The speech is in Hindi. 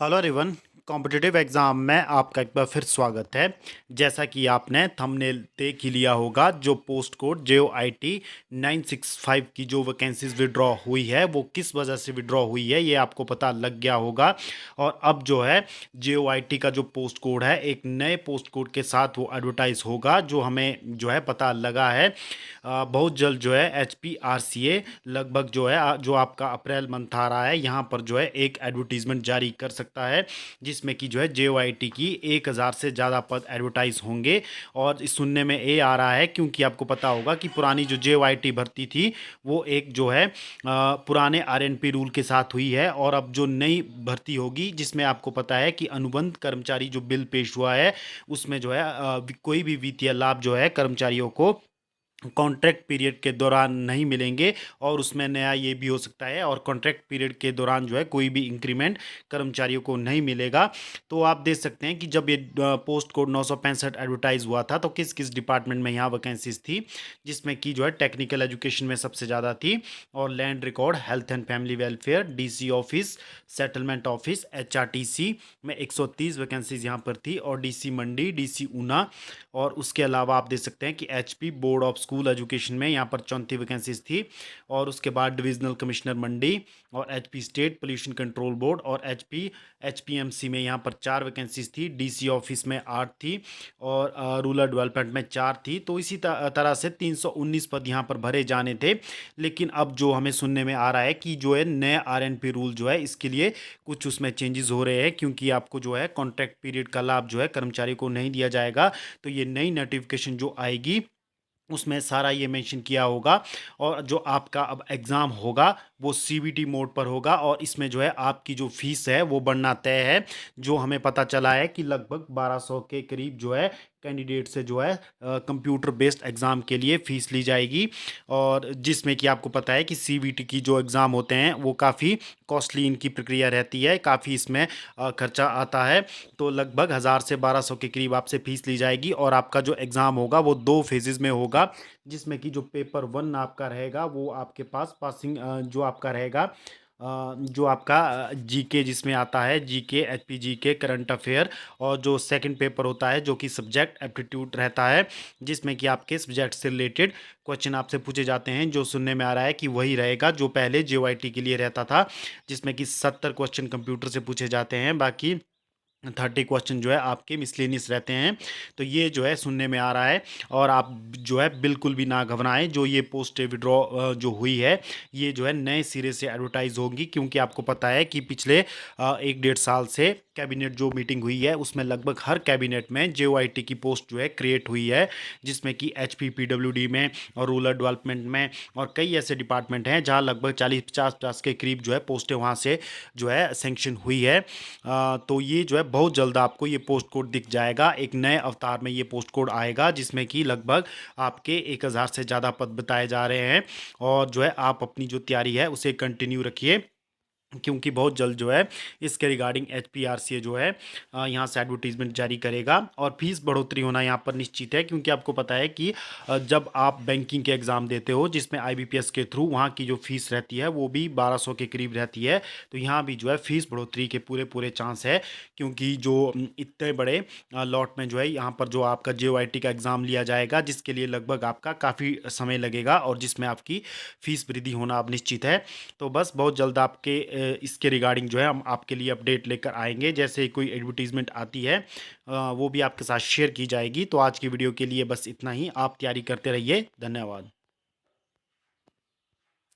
Hello everyone. कॉम्पिटिटिव एग्ज़ाम में आपका एक बार फिर स्वागत है। जैसा कि आपने थंबनेल देख ही लिया होगा, जो पोस्ट कोड JOIT 965 की जो वैकेंसीज विड्रॉ हुई है वो किस वजह से विड्रॉ हुई है ये आपको पता लग गया होगा। और अब जो है JOIT का जो पोस्ट कोड है एक नए पोस्ट कोड के साथ वो एडवर्टाइज होगा, जो हमें जो है पता लगा है बहुत जल्द जो है HPRCA लगभग जो है जो आपका अप्रैल मंथ आ रहा है यहाँ पर जो है एक एडवर्टीजमेंट जारी कर सकता है, जिसमें कि जो है JOIT की 1000 से ज़्यादा पद एडवर्टाइज होंगे। और इस सुनने में ये आ रहा है क्योंकि आपको पता होगा कि पुरानी जो JOIT भर्ती थी वो एक जो है पुराने RNP रूल के साथ हुई है, और अब जो नई भर्ती होगी जिसमें आपको पता है कि अनुबंध कर्मचारी जो बिल पेश हुआ है उसमें जो है कोई भी वित्तीय लाभ जो है कर्मचारियों को कॉन्ट्रैक्ट पीरियड के दौरान नहीं मिलेंगे, और उसमें नया ये भी हो सकता है, और कॉन्ट्रैक्ट पीरियड के दौरान जो है कोई भी इंक्रीमेंट कर्मचारियों को नहीं मिलेगा। तो आप देख सकते हैं कि जब ये पोस्ट कोड 965 एडवर्टाइज हुआ था तो किस किस डिपार्टमेंट में यहाँ वैकेंसीज थी, जिसमें कि जो है टेक्निकल एजुकेशन में सबसे ज़्यादा थी, और land record, health and family welfare, DC office, settlement office, HRTC में 130 वैकेंसीज यहाँ पर थी, और DC मंडी, DC ऊना, और उसके अलावा आप देख सकते हैं कि HP board of school education में यहाँ पर 34 वैकेंसीज थी, और उसके बाद डिविजनल कमिश्नर मंडी, और HP state pollution control board, और HPMC में यहाँ पर 4 वैकेंसीज थी, DC ऑफिस में 8 थी, और रूरल डेवलपमेंट में 4 थी। तो इसी तरह से 319 पद यहाँ पर भरे जाने थे। लेकिन अब जो हमें सुनने में आ रहा है कि जो है नए RNP रूल जो है इसके लिए कुछ उसमें चेंजेस हो रहे हैं, क्योंकि आपको जो है कॉन्ट्रैक्ट पीरियड का लाभ जो है कर्मचारी को नहीं दिया जाएगा। तो ये नई नोटिफिकेशन जो आएगी उसमें सारा ये मेंशन किया होगा, और जो आपका अब एग्ज़ाम होगा वो CBT मोड पर होगा, और इसमें जो है आपकी जो फीस है वो बढ़ना तय है। जो हमें पता चला है कि लगभग 1200 के करीब जो है कैंडिडेट से जो है कंप्यूटर बेस्ड एग्ज़ाम के लिए फ़ीस ली जाएगी, और जिसमें कि आपको पता है कि CBT की जो एग्ज़ाम होते हैं वो काफ़ी कॉस्टली इनकी प्रक्रिया रहती है, काफ़ी इसमें खर्चा आता है। तो लगभग 1000 से 1200 के करीब आपसे फ़ीस ली जाएगी, और आपका जो एग्ज़ाम होगा वो 2 फेजेज़ में होगा, जिसमें कि जो पेपर 1 आपका रहेगा वो आपके पास पासिंग जो आपका रहेगा जो आपका GK जिसमें आता है GK, HP GK, current affair, और जो सेकंड पेपर होता है जो कि सब्जेक्ट एप्टीट्यूड रहता है, जिसमें कि आपके सब्जेक्ट से रिलेटेड क्वेश्चन आपसे पूछे जाते हैं। जो सुनने में आ रहा है कि वही रहेगा जो पहले JOIT के लिए रहता था, जिसमें कि 70 क्वेश्चन कंप्यूटर से पूछे जाते हैं, बाकी 30 क्वेश्चन जो है आपके मिसलेनियस रहते हैं। तो ये जो है सुनने में आ रहा है, और आप जो है बिल्कुल भी ना घबराएं। जो ये पोस्ट विड्रॉ जो हुई है ये जो है नए सिरे से एडवर्टाइज होगी, क्योंकि आपको पता है कि पिछले 1 डेढ़ साल से कैबिनेट जो मीटिंग हुई है उसमें लगभग हर कैबिनेट में JOIT की पोस्ट जो है क्रिएट हुई है, जिसमें कि HP PWD में और रूरल डेवलपमेंट में, और कई ऐसे डिपार्टमेंट हैं जहां लगभग 40-50 के करीब जो है पोस्टें वहां से जो है सेंक्शन हुई है। तो ये जो है बहुत जल्द आपको ये पोस्ट कोड दिख जाएगा, एक नए अवतार में ये पोस्ट कोड आएगा, जिसमें कि लगभग आपके 1000 से ज़्यादा पद बताए जा रहे हैं। और जो है आप अपनी जो तैयारी है उसे कंटिन्यू रखिए, क्योंकि बहुत जल्द जो है इसके रिगार्डिंग HPRCA जो है यहाँ से एडवर्टीजमेंट जारी करेगा, और फीस बढ़ोतरी होना यहाँ पर निश्चित है, क्योंकि आपको पता है कि जब आप बैंकिंग के एग्ज़ाम देते हो जिसमें IBPS के थ्रू वहाँ की जो फीस रहती है वो भी 1200 के करीब रहती है। तो यहाँ भी जो है फीस बढ़ोतरी के पूरे पूरे चांस है, क्योंकि जो इतने बड़े लॉट में जो है यहाँ पर जो आपका JOIT का एग्ज़ाम लिया जाएगा, जिसके लिए लगभग आपका काफ़ी समय लगेगा, और जिसमें आपकी फ़ीस वृद्धि होना अब निश्चित है। तो बस बहुत जल्द आपके इसके रिगार्डिंग जो है हम आपके लिए अपडेट लेकर आएंगे। जैसे ही कोई एडवर्टीजमेंट आती है वो भी आपके साथ शेयर की जाएगी। तो आज की वीडियो के लिए बस इतना ही। आप तैयारी करते रहिए। धन्यवाद।